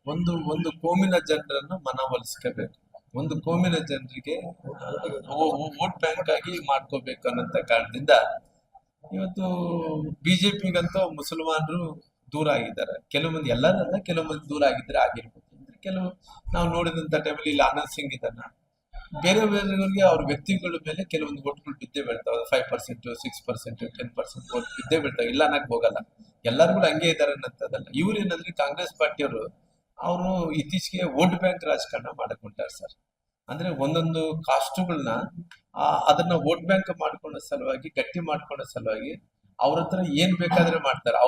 ಒಂದು ಕೋಮಿನ ಜನರನ್ನು ಮನವೊಲಿಸ್ಕೋಬೇಕು. ಒಂದು ಕೋಮಿನ ಜನರಿಗೆ ವೋಟ್ ಬ್ಯಾಂಕ್ ಆಗಿ ಮಾಡ್ಕೋಬೇಕು ಅನ್ನೋಂತ ಕಾರಣದಿಂದ ಇವತ್ತು ಬಿಜೆಪಿಗಂತೂ ಮುಸಲ್ಮಾನರು ದೂರ ಆಗಿದ್ದಾರೆ. ಕೆಲವು ಮಂದಿ, ಎಲ್ಲರಲ್ಲ, ಕೆಲವು ಮಂದಿ ದೂರ ಆಗಿದ್ರೆ ಆಗಿರ್ಬೋದು. ಅಂದ್ರೆ ಕೆಲವು ನಾವು ನೋಡಿದಂತ ಟೈಮಲ್ಲಿ ಇಲ್ಲಿ ಆನಂದ್ ಸಿಂಗ್ ಇದನ್ನ ಬೇರೆ ಬೇರೆಯವರಿಗೆ ಅವ್ರ ವ್ಯಕ್ತಿಗಳ ಮೇಲೆ ಕೆಲವೊಂದು ಓಟ್ಗಳು ಬಿದ್ದೇ ಬೀಳ್ತಾವೆ. 5%, 6%, 10% ಓಟ್ ಬಿದ್ದೇ ಬೀಳ್ತಾವೆ. ಇಲ್ಲ ಅನ್ನಕ್ ಹೋಗಲ್ಲ, ಎಲ್ಲರೂ ಕೂಡ ಹಂಗೆ ಇದ್ದಾರೆ ಅನ್ನೋದಲ್ಲ. ಇವ್ರು ಏನಂದ್ರೆ ಕಾಂಗ್ರೆಸ್ ಪಾರ್ಟಿಯವರು ಅವರು ಇತ್ತೀಚೆಗೆ ವೋಟ್ ಬ್ಯಾಂಕ್ ರಾಜಕಾರಣ ಮಾಡಕ್ ಹೊಂಟಾರ ಸರ್. ಅಂದ್ರೆ ಒಂದೊಂದು ಕಾಸ್ಟುಗಳನ್ನ ಅದನ್ನ ವೋಟ್ ಬ್ಯಾಂಕ್ ಮಾಡ್ಕೊಳ್ಳೋ ಸಲುವಾಗಿ, ಗಟ್ಟಿ ಮಾಡ್ಕೊಳ್ಳೋ ಸಲುವಾಗಿ ಅವ್ರ ಹತ್ರ ಏನ್ ಬೇಕಾದ್ರೆ ಮಾಡ್ತಾರೆ.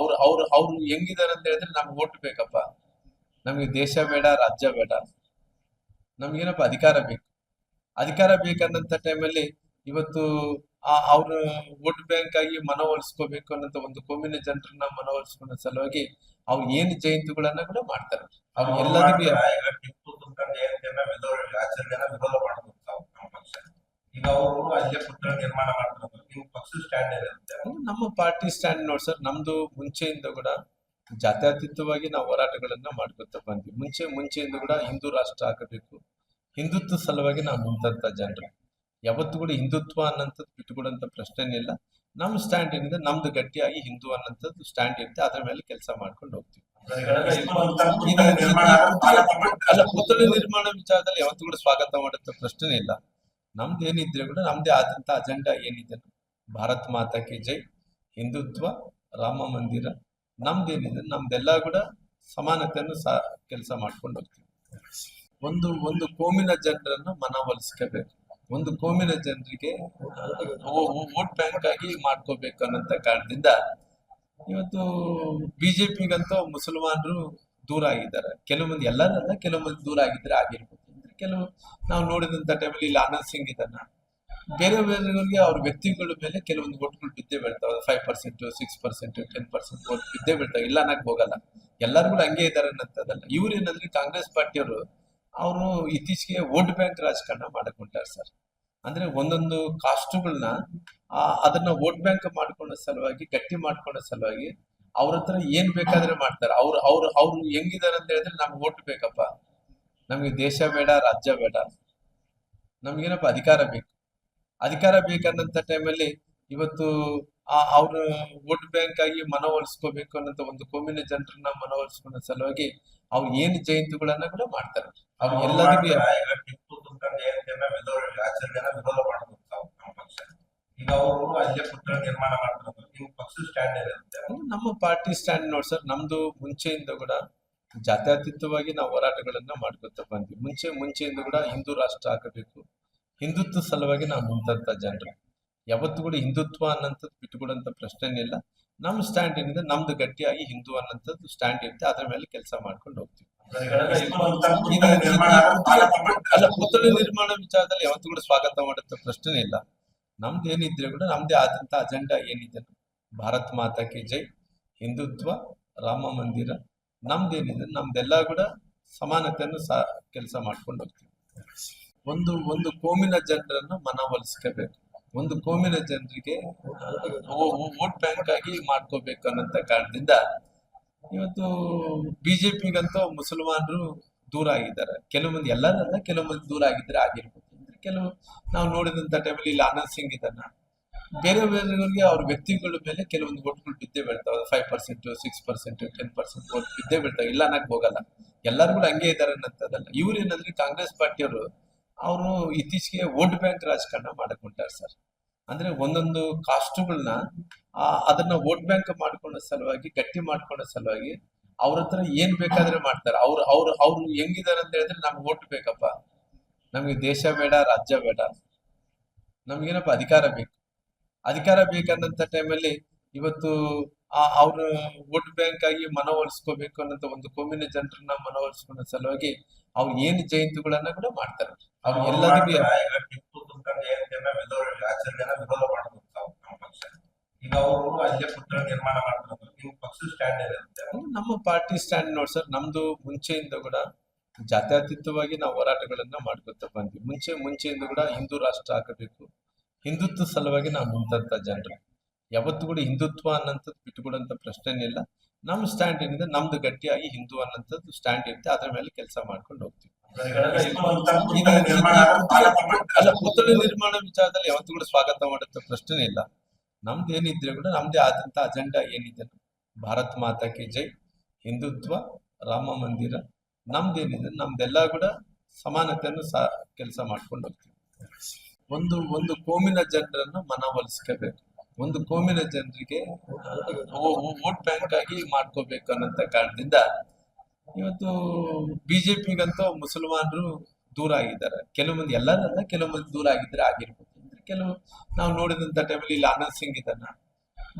ಅವ್ರು ಹೆಂಗಿದಾರೆ ಅಂತ ಹೇಳಿದ್ರೆ ನಮ್ಗೆ ಓಟ್ ಬೇಕಪ್ಪ, ನಮ್ಗೆ ದೇಶ ಬೇಡ, ರಾಜ್ಯ ಬೇಡ, ನಮ್ಗೇನಪ್ಪ ಅಧಿಕಾರ ಬೇಕು. ಅಧಿಕಾರ ಬೇಕನ್ನಂತ ಟೈಮಲ್ಲಿ ಇವತ್ತು ಅವ್ರ ವೋಟ್ ಬ್ಯಾಂಕ್ ಆಗಿ ಮನವೊಲಿಸ್ಕೋಬೇಕು ಅನ್ನೋ ಒಂದು ಕೋಮಿನ ಜನರನ್ನ ಮನವೊಲಿಸ್ಕೊಳ್ಳೋ ಸಲುವಾಗಿ ಅವ್ರು ಏನ್ ಜಯಂತಿಗಳನ್ನ ಕೂಡ ಮಾಡ್ತಾರೆ. ಅವ್ರು ಎಲ್ಲರಿಗೂ ಟಿಪ್ಪು ಸುಲ್ತಾನ್ ಜಯಂತಿಯನ್ನ ಆಚರಣೆಯನ್ನ ವಿರೋಧ ಮಾಡೋದು ನಮ್ಮ ಪಕ್ಷ. ಈಗ ಅವರು ಅಲ್ಲೇ ಪುತ್ಥಳ ನಿರ್ಮಾಣ ಮಾಡ್ತಾರೆ. ನಿಮ್ಮ ಪಕ್ಷದ ಸ್ಟ್ಯಾಂಡ್ ಏನಿರುತ್ತೆ? ನಮ್ಮ ಪಾರ್ಟಿ ಸ್ಟ್ಯಾಂಡ್ ನೋಡಿ ಸರ್, ನಮ್ದು ಮುಂಚೆಯಿಂದ ಕೂಡ ಜಾತ್ಯತೀತವಾಗಿ ನಾವು ಹೋರಾಟಗಳನ್ನ ಮಾಡ್ಕೊತ ಬಂದ್ವಿ. ಮುಂಚೆಯಿಂದ ಕೂಡ ಹಿಂದೂ ರಾಷ್ಟ್ರ ಆಗಬೇಕು, ಹಿಂದುತ್ವ ಸಲುವಾಗಿ ನಾವು ನಿಂತ ಜನರು. ಯಾವತ್ತು ಕೂಡ ಹಿಂದುತ್ವ ಅನ್ನೋಂಥದ್ದು ಬಿಟ್ಟುಕೊಡಂತ ಪ್ರಶ್ನೆನೇ ಇಲ್ಲ. ನಮ್ಮ ಸ್ಟ್ಯಾಂಡ್ ಏನಿದೆ, ನಮ್ದು ಗಟ್ಟಿಯಾಗಿ ಹಿಂದೂ ಅನ್ನೋಂಥದ್ದು ಸ್ಟ್ಯಾಂಡ್ ಇರುತ್ತೆ. ಅದ್ರ ಮೇಲೆ ಕೆಲಸ ಮಾಡ್ಕೊಂಡು ಹೋಗ್ತೀವಿ. ಅಲ್ಲ, ಪುತ್ಥಳಿ ನಿರ್ಮಾಣ ವಿಚಾರದಲ್ಲಿ ಯಾವತ್ತೂ ಕೂಡ ಸ್ವಾಗತ ಮಾಡುತ್ತ ಪ್ರಶ್ನೆ ಇಲ್ಲ. ನಮ್ದು ಏನಿದ್ರೆ ಕೂಡ ನಮ್ದೇ ಆದಂತ ಅಜೆಂಡಾ ಏನಿದೆ, ಭಾರತ್ ಮಾತಾ ಕಿ ಜೈ, ಹಿಂದುತ್ವ, ರಾಮ ಮಂದಿರ, ನಮ್ದೇನಿದೆ ನಮ್ದೆಲ್ಲ ಕೂಡ ಸಮಾನತೆಯನ್ನು ಕೆಲಸ ಮಾಡ್ಕೊಂಡು ಹೋಗ್ತೀವಿ. ಒಂದು ಕೋಮಿನ ಜನರನ್ನು ಮನವೊಲಿಸ್ಕೋಬೇಕು. ಒಂದು ಕೋಮಿನ ಜನರಿಗೆ ವೋಟ್ ಬ್ಯಾಂಕ್ ಆಗಿ ಮಾಡ್ಕೋಬೇಕು ಅನ್ನೋಂತ ಕಾರಣದಿಂದ ಇವತ್ತು ಬಿಜೆಪಿಗಂತೂ ಮುಸಲ್ಮಾನರು ದೂರ ಆಗಿದ್ದಾರೆ. ಕೆಲವು ಮಂದಿ, ಎಲ್ಲರಲ್ಲ, ಕೆಲವು ಮಂದಿ ದೂರ ಆಗಿದ್ರೆ ಆಗಿರ್ಬೋದು. ಅಂದ್ರೆ ಕೆಲವು ನಾವು ನೋಡಿದಂತ ಟೈಮಲ್ಲಿ ಇಲ್ಲಿ ಆನಂದ್ ಸಿಂಗ್ ಇದನ್ನ ಬೇರೆ ಬೇರೆಯವರಿಗೆ ಅವ್ರ ವ್ಯಕ್ತಿಗಳ ಮೇಲೆ ಕೆಲವೊಂದು ಓಟ್ಗಳು ಬಿದ್ದೇ ಬೀಳ್ತಾವೆ. 5%, 6%, 10% ಓಟ್ ಬಿದ್ದೇ ಬೀಳ್ತಾವೆ. ಇಲ್ಲ ಅನ್ನಕ್ ಹೋಗಲ್ಲ, ಎಲ್ಲರೂ ಕೂಡ ಹಂಗೆ ಇದ್ದಾರೆ ಅನ್ನೋದಲ್ಲ. ಇವ್ರು ಏನಂದ್ರೆ ಕಾಂಗ್ರೆಸ್ ಪಾರ್ಟಿಯವರು ಅವರು ಇತ್ತೀಚೆಗೆ ವೋಟ್ ಬ್ಯಾಂಕ್ ರಾಜಕಾರಣ ಮಾಡಕ್ ಹೊಂಟಾರ ಸರ್. ಅಂದ್ರೆ ಒಂದೊಂದು ಕಾಸ್ಟುಗಳನ್ನ ಅದನ್ನ ವೋಟ್ ಬ್ಯಾಂಕ್ ಮಾಡ್ಕೊಳ್ಳೋ ಸಲುವಾಗಿ, ಗಟ್ಟಿ ಮಾಡ್ಕೊಳ್ಳೋ ಸಲುವಾಗಿ ಅವ್ರ ಹತ್ರ ಏನ್ ಬೇಕಾದ್ರೆ ಮಾಡ್ತಾರೆ. ಅವ್ರು ಹೆಂಗಿದಾರೆ ಅಂತ ಹೇಳಿದ್ರೆ ನಮ್ಗೆ ಓಟ್ ಬೇಕಪ್ಪ, ನಮ್ಗೆ ದೇಶ ಬೇಡ, ರಾಜ್ಯ ಬೇಡ, ನಮ್ಗೇನಪ್ಪ ಅಧಿಕಾರ ಬೇಕು. ಅಧಿಕಾರ ಬೇಕನ್ನಂತ ಟೈಮಲ್ಲಿ ಇವತ್ತು ಅವ್ರ ವೋಟ್ ಬ್ಯಾಂಕ್ ಆಗಿ ಮನವೊಲಿಸ್ಕೋಬೇಕು ಅನ್ನೋ ಒಂದು ಕೋಮಿನ ಜನರನ್ನ ಮನವೊಲಿಸ್ಕೊಳ್ಳೋ ಸಲುವಾಗಿ ಅವ್ರು ಏನ್ ಜಯಂತಿಗಳನ್ನ ಕೂಡ ಮಾಡ್ತಾರೆ. ಅವ್ರು ಎಲ್ಲರಿಗೂ ಟಿಪ್ಪು ಸುಲ್ತಾನ್ ಜಯಂತಿಯನ್ನ ಆಚರಣೆಯನ್ನ ವಿರೋಧ ಮಾಡೋದು ನಮ್ಮ ಪಕ್ಷ. ಈಗ ಅವರು ಅಲ್ಲೇ ಪುತ್ಥಳ ನಿರ್ಮಾಣ ಮಾಡ್ತಾರೆ. ನಿಮ್ಮ ಪಕ್ಷದ ಸ್ಟ್ಯಾಂಡ್ ಏನಿರುತ್ತೆ? ನಮ್ಮ ಪಾರ್ಟಿ ಸ್ಟ್ಯಾಂಡ್ ನೋಡಿ ಸರ್, ನಮ್ದು ಮುಂಚೆಯಿಂದ ಕೂಡ ಜಾತ್ಯತೀತವಾಗಿ ನಾವು ಹೋರಾಟಗಳನ್ನ ಮಾಡ್ಕೊತ ಬಂದ್ವಿ. ಮುಂಚೆಯಿಂದ ಕೂಡ ಹಿಂದೂ ರಾಷ್ಟ್ರ ಆಗಬೇಕು, ಹಿಂದುತ್ವ ಸಲುವಾಗಿ ನಾವು ನಿಂತ ಜನರು. ಯಾವತ್ತು ಕೂಡ ಹಿಂದುತ್ವ ಅನ್ನೋಂಥದ್ದು ಬಿಟ್ಟುಕೊಡಂತ ಪ್ರಶ್ನೆನೇ ಇಲ್ಲ. ನಮ್ಮ ಸ್ಟ್ಯಾಂಡ್ ಏನಿದೆ, ನಮ್ದು ಗಟ್ಟಿಯಾಗಿ ಹಿಂದೂ ಅನ್ನೋಂಥದ್ದು ಸ್ಟ್ಯಾಂಡ್ ಇರುತ್ತೆ. ಅದ್ರ ಮೇಲೆ ಕೆಲಸ ಮಾಡ್ಕೊಂಡು ಹೋಗ್ತೀವಿ. ಅಲ್ಲ, ಪುತ್ಥಳಿ ನಿರ್ಮಾಣ ವಿಚಾರದಲ್ಲಿ ಯಾವತ್ತೂ ಕೂಡ ಸ್ವಾಗತ ಮಾಡುತ್ತ ಪ್ರಶ್ನೆ ಇಲ್ಲ. ನಮ್ದು ಏನಿದ್ರೆ ಕೂಡ ನಮ್ದೇ ಆದಂತ ಅಜೆಂಡಾ ಏನಿದೆ, ಭಾರತ್ ಮಾತಾ ಕಿ ಜೈ, ಹಿಂದುತ್ವ, ರಾಮ ಮಂದಿರ, ನಮ್ದೇನಿದೆ ನಮ್ದೆಲ್ಲ ಕೂಡ ಸಮಾನತೆಯನ್ನು ಕೆಲಸ ಮಾಡ್ಕೊಂಡು ಹೋಗ್ತೀವಿ. ಒಂದು ಕೋಮಿನ ಜನರನ್ನು ಮನವೊಲಿಸ್ಕೋಬೇಕು. ಒಂದು ಕೋಮಿನ ಜನರಿಗೆ ವೋಟ್ ಬ್ಯಾಂಕ್ ಆಗಿ ಮಾಡ್ಕೋಬೇಕು ಅನ್ನೋಂತ ಕಾರಣದಿಂದ ಇವತ್ತು ಬಿಜೆಪಿಗಂತೂ ಮುಸಲ್ಮಾನರು ದೂರ ಆಗಿದ್ದಾರೆ. ಕೆಲವು ಮಂದಿ, ಎಲ್ಲರಲ್ಲ, ಕೆಲವು ಮಂದಿ ದೂರ ಆಗಿದ್ರೆ ಆಗಿರ್ಬೋದು. ಅಂದ್ರೆ ಕೆಲವು ನಾವು ನೋಡಿದಂತ ಟೈಮಲ್ಲಿ ಇಲ್ಲಿ ಆನಂದ್ ಸಿಂಗ್ ಇದನ್ನ ಬೇರೆ ಬೇರೆಯವರಿಗೆ ಅವ್ರ ವ್ಯಕ್ತಿಗಳ ಮೇಲೆ ಕೆಲವೊಂದು ಓಟ್ಗಳು ಬಿದ್ದೇ ಬೀಳ್ತಾವೆ. 5%, 6%, 10% ಓಟ್ ಬಿದ್ದೇ ಬೀಳ್ತಾವೆ. ಇಲ್ಲ ಅನ್ನಕ್ ಹೋಗಲ್ಲ, ಎಲ್ಲರೂ ಕೂಡ ಹಂಗೆ ಇದ್ದಾರೆ ಅನ್ನೋದಲ್ಲ. ಇವ್ರು ಏನಂದ್ರೆ ಕಾಂಗ್ರೆಸ್ ಪಾರ್ಟಿಯವರು ಅವರು ಇತ್ತೀಚೆಗೆ ವೋಟ್ ಬ್ಯಾಂಕ್ ರಾಜಕಾರಣ ಮಾಡಕ್ ಹೊಂಟಾರ ಸರ್. ಅಂದ್ರೆ ಒಂದೊಂದು ಕಾಸ್ಟುಗಳನ್ನ ಅದನ್ನ ವೋಟ್ ಬ್ಯಾಂಕ್ ಮಾಡ್ಕೊಳ್ಳೋ ಸಲುವಾಗಿ, ಗಟ್ಟಿ ಮಾಡ್ಕೊಳ್ಳೋ ಸಲುವಾಗಿ ಅವ್ರ ಹತ್ರ ಏನ್ ಬೇಕಾದ್ರೆ ಮಾಡ್ತಾರೆ. ಅವ್ರು ಹೆಂಗಿದಾರೆ ಅಂತ ಹೇಳಿದ್ರೆ ನಮ್ಗೆ ಓಟ್ ಬೇಕಪ್ಪ, ನಮ್ಗೆ ದೇಶ ಬೇಡ, ರಾಜ್ಯ ಬೇಡ, ನಮ್ಗೇನಪ್ಪ ಅಧಿಕಾರ ಬೇಕು. ಅಧಿಕಾರ ಬೇಕನ್ನಂತ ಟೈಮಲ್ಲಿ ಇವತ್ತು ಅವ್ರ ವೋಟ್ ಬ್ಯಾಂಕ್ ಆಗಿ ಮನವೊಲಿಸ್ಕೋಬೇಕು ಅನ್ನೋ ಒಂದು ಕೋಮಿನ ಜನರನ್ನ ಮನವೊಲಿಸ್ಕೊಳ್ಳೋ ಸಲುವಾಗಿ ಅವ್ರು ಏನ್ ಜಯಂತಿಗಳನ್ನ ಕೂಡ ಮಾಡ್ತಾರೆ. ಅವ್ರು ಎಲ್ಲರಿಗೂ ಟಿಪ್ಪು ಸುಲ್ತಾನ್ ಜಯಂತಿಯನ್ನ ಆಚರಣೆಯನ್ನ ವಿರೋಧ ಮಾಡೋದು ನಮ್ಮ ಪಕ್ಷ. ಈಗ ಅವರು ಅಲ್ಲೇ ಪುತ್ಥಳ ನಿರ್ಮಾಣ ಮಾಡ್ತಾರೆ. ನಿಮ್ಮ ಪಕ್ಷದ ಸ್ಟ್ಯಾಂಡ್ ಏನಿರುತ್ತೆ? ನಮ್ಮ ಪಾರ್ಟಿ ಸ್ಟ್ಯಾಂಡ್ ನೋಡಿ ಸರ್, ನಮ್ದು ಮುಂಚೆಯಿಂದ ಕೂಡ ಜಾತ್ಯತೀತವಾಗಿ ನಾವು ಹೋರಾಟಗಳನ್ನ ಮಾಡ್ಕೊತ ಬಂದ್ವಿ. ಮುಂಚೆಯಿಂದ ಕೂಡ ಹಿಂದೂ ರಾಷ್ಟ್ರ ಆಗಬೇಕು, ಹಿಂದುತ್ವ ಸಲುವಾಗಿ ನಾವು ನಿಂತ ಜನರು. ಯಾವತ್ತು ಕೂಡ ಹಿಂದುತ್ವ ಅನ್ನೋಂಥದ್ದು ಬಿಟ್ಟುಕೊಡಂತ ಪ್ರಶ್ನೆನೇ ಇಲ್ಲ. ನಮ್ಮ ಸ್ಟ್ಯಾಂಡ್ ಏನಿದೆ ನಮ್ದು ಗಟ್ಟಿಯಾಗಿ ಹಿಂದೂ ಅನ್ನೋಂಥದ್ದು ಸ್ಟ್ಯಾಂಡ್ ಇರುತ್ತೆ, ಅದ್ರ ಮೇಲೆ ಕೆಲಸ ಮಾಡ್ಕೊಂಡು ಹೋಗ್ತೀವಿ. ಅಲ್ಲ, ಪುತ್ಥಳಿ ನಿರ್ಮಾಣ ವಿಚಾರದಲ್ಲಿ ಯಾವತ್ತೂ ಕೂಡ ಸ್ವಾಗತ ಮಾಡುತ್ತೆ ಪ್ರಶ್ನೆ ಇಲ್ಲ. ನಮ್ದು ಏನಿದ್ರೆ ಕೂಡ ನಮ್ದೇ ಆದಂತ ಅಜೆಂಡಾ ಏನಿದೆ, ಭಾರತ್ ಮಾತಾ ಕಿ ಜೈ, ಹಿಂದುತ್ವ, ರಾಮ ಮಂದಿರ, ನಮ್ದೇನಿದೆ ನಮ್ದೆಲ್ಲ ಕೂಡ ಸಮಾನತೆಯನ್ನು ಕೆಲಸ ಮಾಡ್ಕೊಂಡು ಹೋಗ್ತೀವಿ. ಒಂದು ಕೋಮಿನ ಜನರನ್ನು ಮನವೊಲಿಸ್ಕೋಬೇಕು, ಒಂದು ಕೋಮಿನ ಜನರಿಗೆ ವೋಟ್ ಬ್ಯಾಂಕ್ ಆಗಿ ಮಾಡ್ಕೋಬೇಕು ಅನ್ನೋಂಥ ಕಾರಣದಿಂದ ಇವತ್ತು ಬಿಜೆಪಿಗಂತೂ ಮುಸಲ್ಮಾನರು ದೂರ ಆಗಿದ್ದಾರೆ. ಕೆಲವು ಮಂದಿ, ಎಲ್ಲರಲ್ಲ, ಕೆಲವು ಮಂದಿ ದೂರ ಆಗಿದ್ರೆ ಆಗಿರ್ಬೋದು. ಕೆಲವು ನಾವು ನೋಡಿದಂತ ಟೈಮಲ್ಲಿ ಇಲ್ಲಿ ಆನಂದ್ ಸಿಂಗ್ ಇದನ್ನ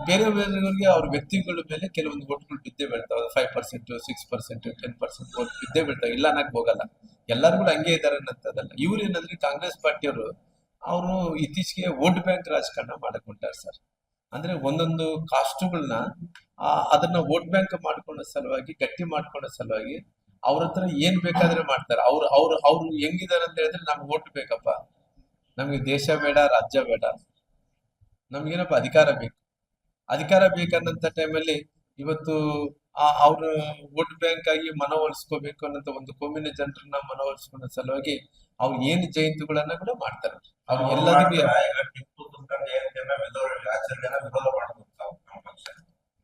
ಬೇರೆ ಬೇರೆಯವರಿಗೆ ಅವ್ರ ವ್ಯಕ್ತಿಗಳ ಮೇಲೆ ಕೆಲವೊಂದು ಓಟ್ಗಳು ಬಿದ್ದೇ ಬೀಳ್ತಾವೆ. 5%, 6%, 10% ಓಟ್ ಬಿದ್ದೇ ಬೀಳ್ತಾವೆ. ಇಲ್ಲ ಅನ್ನಕ್ ಹೋಗಲ್ಲ, ಎಲ್ಲರೂ ಕೂಡ ಹಂಗೆ ಇದ್ದಾರೆ ಅನ್ನೋಂಥದ್ದಲ್ಲ. ಇವ್ರು ಏನಂದ್ರೆ ಕಾಂಗ್ರೆಸ್ ಪಾರ್ಟಿಯವರು ಅವರು ಇತ್ತೀಚೆಗೆ ವೋಟ್ ಬ್ಯಾಂಕ್ ರಾಜಕಾರಣ ಮಾಡಕ್ ಹೊಂಟಾರೆ ಸರ್. ಅಂದ್ರೆ ಒಂದೊಂದು ಕಾಸ್ಟುಗಳನ್ನ ಅದನ್ನ ವೋಟ್ ಬ್ಯಾಂಕ್ ಮಾಡ್ಕೊಳ್ಳೋ ಸಲುವಾಗಿ, ಗಟ್ಟಿ ಮಾಡ್ಕೊಳ್ಳೋ ಸಲುವಾಗಿ ಅವ್ರ ಹತ್ರ ಏನ್ ಬೇಕಾದ್ರೆ ಮಾಡ್ತಾರೆ. ಅವ್ರು ಹೆಂಗಿದಾರೆ ಅಂತ ಹೇಳಿದ್ರೆ ನಮ್ಗೆ ಓಟ್ ಬೇಕಪ್ಪ, ನಮ್ಗೆ ದೇಶ ಬೇಡ, ರಾಜ್ಯ ಬೇಡ, ನಮ್ಗೇನಪ್ಪ ಅಧಿಕಾರ ಬೇಕು. ಅಧಿಕಾರ ಬೇಕನ್ನಂತ ಟೈಮಲ್ಲಿ ಇವತ್ತು ಅವ್ರ ವೋಟ್ ಬ್ಯಾಂಕ್ ಆಗಿ ಮನವೊಲಿಸ್ಕೋಬೇಕು ಅನ್ನೋಂಥ ಒಂದು ಕೋಮಿನ ಜನರನ್ನ ಮನವೊಲಿಸ್ಕೊಳ್ಳೋ ಸಲುವಾಗಿ ಅವ್ರು ಏನ್ ಜಯಂತಿಗಳನ್ನ ಕೂಡ ಮಾಡ್ತಾರೆ. ಅವ್ರು ಎಲ್ಲದಕ್ಕೂ ಟಿಪ್ಪು ಸುಲ್ತಾನ್ ಜಯಂತಿಯನ್ನ ಆಚರಣೆಯನ್ನ ವಿರೋಧ ಮಾಡ್ಬೇಕು ನಮ್ಮ ಪಕ್ಷ.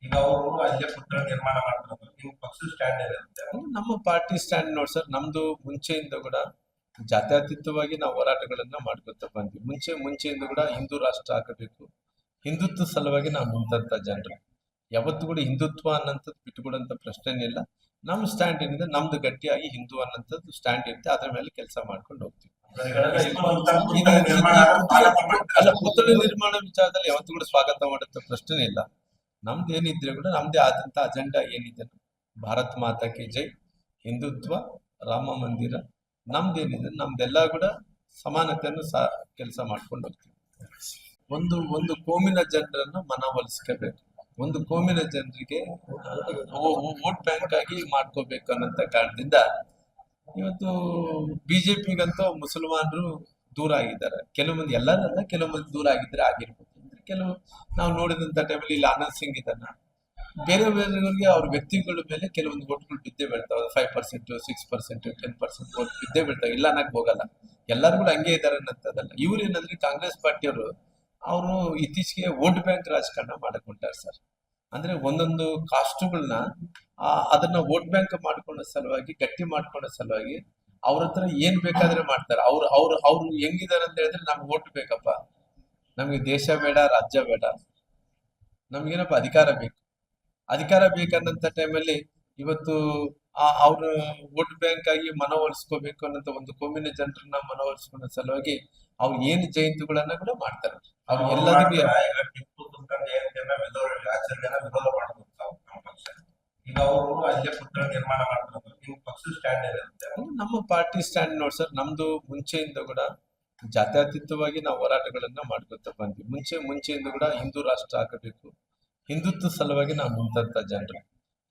ಈಗ ಅವರು ಅಲ್ಲೇ ಪುತ್ಥಳಿ ನಿರ್ಮಾಣ ಮಾಡ್ತಾರೆ, ನಿಮ್ ಪಕ್ಷದ ಸ್ಟ್ಯಾಂಡ್ ಏನಿರುತ್ತೆ? ನಮ್ಮ ಪಾರ್ಟಿ ಸ್ಟ್ಯಾಂಡ್ ನೋಡಿ ಸರ್, ನಮ್ದು ಮುಂಚೆಯಿಂದ ಕೂಡ ಜಾತ್ಯತೀತವಾಗಿ ನಾವು ಹೋರಾಟಗಳನ್ನ ಮಾಡ್ಕೊತ ಬಂದ್ವಿ. ಮುಂಚೆಯಿಂದ ಕೂಡ ಹಿಂದೂ ರಾಷ್ಟ್ರ ಆಗಬೇಕು, ಹಿಂದುತ್ವ ಸಲುವಾಗಿ ನಾವು ನಿಂತ ಜನರು. ಯಾವತ್ತು ಕೂಡ ಹಿಂದುತ್ವ ಅನ್ನೋಂಥದ್ದು ಬಿಟ್ಟುಕೊಡಂತ ಪ್ರಶ್ನೆನೇ ಇಲ್ಲ. ನಮ್ಮ ಸ್ಟ್ಯಾಂಡ್ ಏನಿದೆ ನಮ್ದು ಗಟ್ಟಿಯಾಗಿ ಹಿಂದೂ ಅನ್ನೋಂಥದ್ದು ಸ್ಟ್ಯಾಂಡ್ ಇರುತ್ತೆ, ಅದ್ರ ಮೇಲೆ ಕೆಲಸ ಮಾಡ್ಕೊಂಡು ಹೋಗ್ತೀವಿ. ಅಲ್ಲ, ಪುತ್ಥಳಿ ನಿರ್ಮಾಣ ವಿಚಾರದಲ್ಲಿ ಯಾವತ್ತೂ ಕೂಡ ಸ್ವಾಗತ ಮಾಡುತ್ತೆ ಪ್ರಶ್ನೆ ಇಲ್ಲ. ನಮ್ದು ಏನಿದ್ರೆ ಕೂಡ ನಮ್ದೇ ಆದಂತ ಅಜೆಂಡಾ ಏನಿದೆ, ಭಾರತ್ ಮಾತಾ ಕಿ ಜೈ, ಹಿಂದುತ್ವ, ರಾಮ ಮಂದಿರ, ನಮ್ದೇನಿದೆ ನಮ್ದೆಲ್ಲ ಕೂಡ ಸಮಾನತೆಯನ್ನು ಕೆಲಸ ಮಾಡ್ಕೊಂಡು ಹೋಗ್ತೀವಿ. ಒಂದು ಕೋಮಿನ ಜನರನ್ನು ಮನವೊಲಿಸ್ಕೋಬೇಕು, ಒಂದು ಕೋಮಿನ ಜನರಿಗೆ ವೋಟ್ ಬ್ಯಾಂಕ್ ಆಗಿ ಮಾಡ್ಕೋಬೇಕು ಅನ್ನೋಂಥ ಕಾರಣದಿಂದ ಇವತ್ತು ಬಿಜೆಪಿಗಂತೂ ಮುಸಲ್ಮಾನರು ದೂರ ಆಗಿದ್ದಾರೆ. ಕೆಲವು ಮಂದಿ, ಎಲ್ಲರಲ್ಲ, ಕೆಲವು ಮಂದಿ ದೂರ ಆಗಿದ್ರೆ ಆಗಿರ್ಬೋದು. ಕೆಲವು ನಾವು ನೋಡಿದಂತ ಟೈಮಲ್ಲಿ ಇಲ್ಲಿ ಆನಂದ್ ಸಿಂಗ್ ಇದನ್ನ ಬೇರೆ ಬೇರೆಯವರಿಗೆ ಅವ್ರ ವ್ಯಕ್ತಿಗಳ ಮೇಲೆ ಕೆಲವೊಂದು ಓಟ್ಗಳು ಬಿದ್ದೇ ಬೀಳ್ತಾವೆ. 5%, 6%, 10% ಓಟ್ ಬಿದ್ದೇ ಬೀಳ್ತಾವೆ. ಇಲ್ಲ ಅನ್ನಕ್ ಹೋಗಲ್ಲ, ಎಲ್ಲರೂ ಕೂಡ ಹಂಗೆ ಇದ್ದಾರೆ ಅನ್ನೋಂಥದ್ದಲ್ಲ. ಇವ್ರು ಏನಂದ್ರೆ ಕಾಂಗ್ರೆಸ್ ಪಾರ್ಟಿಯವರು ಅವರು ಇತ್ತೀಚೆಗೆ ವೋಟ್ ಬ್ಯಾಂಕ್ ರಾಜಕಾರಣ ಮಾಡಕ್ ಹೊಂಟಾರೆ ಸರ್. ಅಂದ್ರೆ ಒಂದೊಂದು ಕಾಸ್ಟುಗಳನ್ನ ಅದನ್ನ ವೋಟ್ ಬ್ಯಾಂಕ್ ಮಾಡ್ಕೊಳ್ಳೋ ಸಲುವಾಗಿ, ಗಟ್ಟಿ ಮಾಡ್ಕೊಳ್ಳೋ ಸಲುವಾಗಿ ಅವ್ರ ಹತ್ರ ಏನ್ ಬೇಕಾದ್ರೆ ಮಾಡ್ತಾರೆ. ಅವ್ರು ಹೆಂಗಿದಾರೆ ಅಂತ ಹೇಳಿದ್ರೆ ನಮ್ಗೆ ಓಟ್ ಬೇಕಪ್ಪ, ನಮ್ಗೆ ದೇಶ ಬೇಡ, ರಾಜ್ಯ ಬೇಡ, ನಮ್ಗೇನಪ್ಪ ಅಧಿಕಾರ ಬೇಕು. ಅಧಿಕಾರ ಬೇಕನ್ನಂತ ಟೈಮಲ್ಲಿ ಇವತ್ತು ಅವ್ರ ವೋಟ್ ಬ್ಯಾಂಕ್ ಆಗಿ ಮನವೊಲಿಸ್ಕೋಬೇಕು ಅನ್ನೋಂಥ ಒಂದು ಕೋಮಿನ ಜನರನ್ನ ಮನವೊಲಿಸ್ಕೊಳ್ಳೋ ಸಲುವಾಗಿ ಅವ್ರು ಏನ್ ಜಯಂತಿಗಳನ್ನ ಕೂಡ ಮಾಡ್ತಾರೆ. ಅವ್ರು ಎಲ್ಲದಕ್ಕೂ ಟಿಪ್ಪು ಸುಲ್ತಾನ್ ಜಯಂತಿಯನ್ನ ಆಚರಣೆಯನ್ನ ವಿರೋಧ ಮಾಡ್ಬೇಕು ನಮ್ಮ ಪಕ್ಷ. ಈಗ ಅವರು ಅಲ್ಲೇ ಪುತ್ಥಳಿ ನಿರ್ಮಾಣ ಮಾಡ್ತಾರೆ, ನಿಮ್ ಪಕ್ಷದ ಸ್ಟ್ಯಾಂಡ್ ಏನಿರುತ್ತೆ? ನಮ್ಮ ಪಾರ್ಟಿ ಸ್ಟ್ಯಾಂಡ್ ನೋಡಿ ಸರ್, ನಮ್ದು ಮುಂಚೆಯಿಂದ ಕೂಡ ಜಾತ್ಯತೀತವಾಗಿ ನಾವು ಹೋರಾಟಗಳನ್ನ ಮಾಡ್ಕೊತ ಬಂದ್ವಿ. ಮುಂಚೆಯಿಂದ ಕೂಡ ಹಿಂದೂ ರಾಷ್ಟ್ರ ಆಗಬೇಕು, ಹಿಂದುತ್ವ ಸಲುವಾಗಿ ನಾವು ನಿಂತ ಜನರು.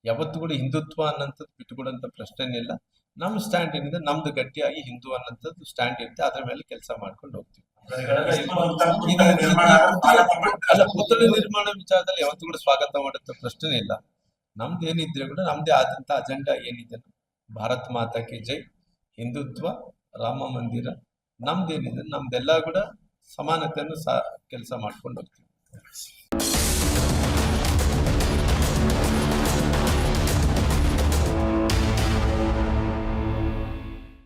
ಯಾವತ್ತು ಕೂಡ ಹಿಂದುತ್ವ ಅನ್ನೋಂಥದ್ದು ಬಿಟ್ಟುಕೊಡಂತ ಪ್ರಶ್ನೆನೇ ಇಲ್ಲ. ನಮ್ಮ ಸ್ಟ್ಯಾಂಡ್ ಏನಿದೆ ನಮ್ದು ಗಟ್ಟಿಯಾಗಿ ಹಿಂದೂ ಅನ್ನೋಂಥದ್ದು ಸ್ಟ್ಯಾಂಡ್ ಇರುತ್ತೆ, ಅದ್ರ ಮೇಲೆ ಕೆಲಸ ಮಾಡ್ಕೊಂಡು ಹೋಗ್ತೀವಿ. ಅಲ್ಲ, ಪುತ್ಥಳಿ ನಿರ್ಮಾಣ ವಿಚಾರದಲ್ಲಿ ಯಾವತ್ತೂ ಕೂಡ ಸ್ವಾಗತ ಮಾಡುತ್ತೆ ಪ್ರಶ್ನೆ ಇಲ್ಲ. ನಮ್ದು ಏನಿದ್ರೆ ಕೂಡ ನಮ್ದೇ ಆದಂತ ಅಜೆಂಡಾ ಏನಿದೆ, ಭಾರತ್ ಮಾತಾ ಕಿ ಜೈ, ಹಿಂದುತ್ವ, ರಾಮ ಮಂದಿರ, ನಮ್ದೇನಿದೆ ನಮ್ದೆಲ್ಲ ಕೂಡ ಸಮಾನತೆಯನ್ನು ಕೆಲಸ ಮಾಡ್ಕೊಂಡು ಹೋಗ್ತೀವಿ.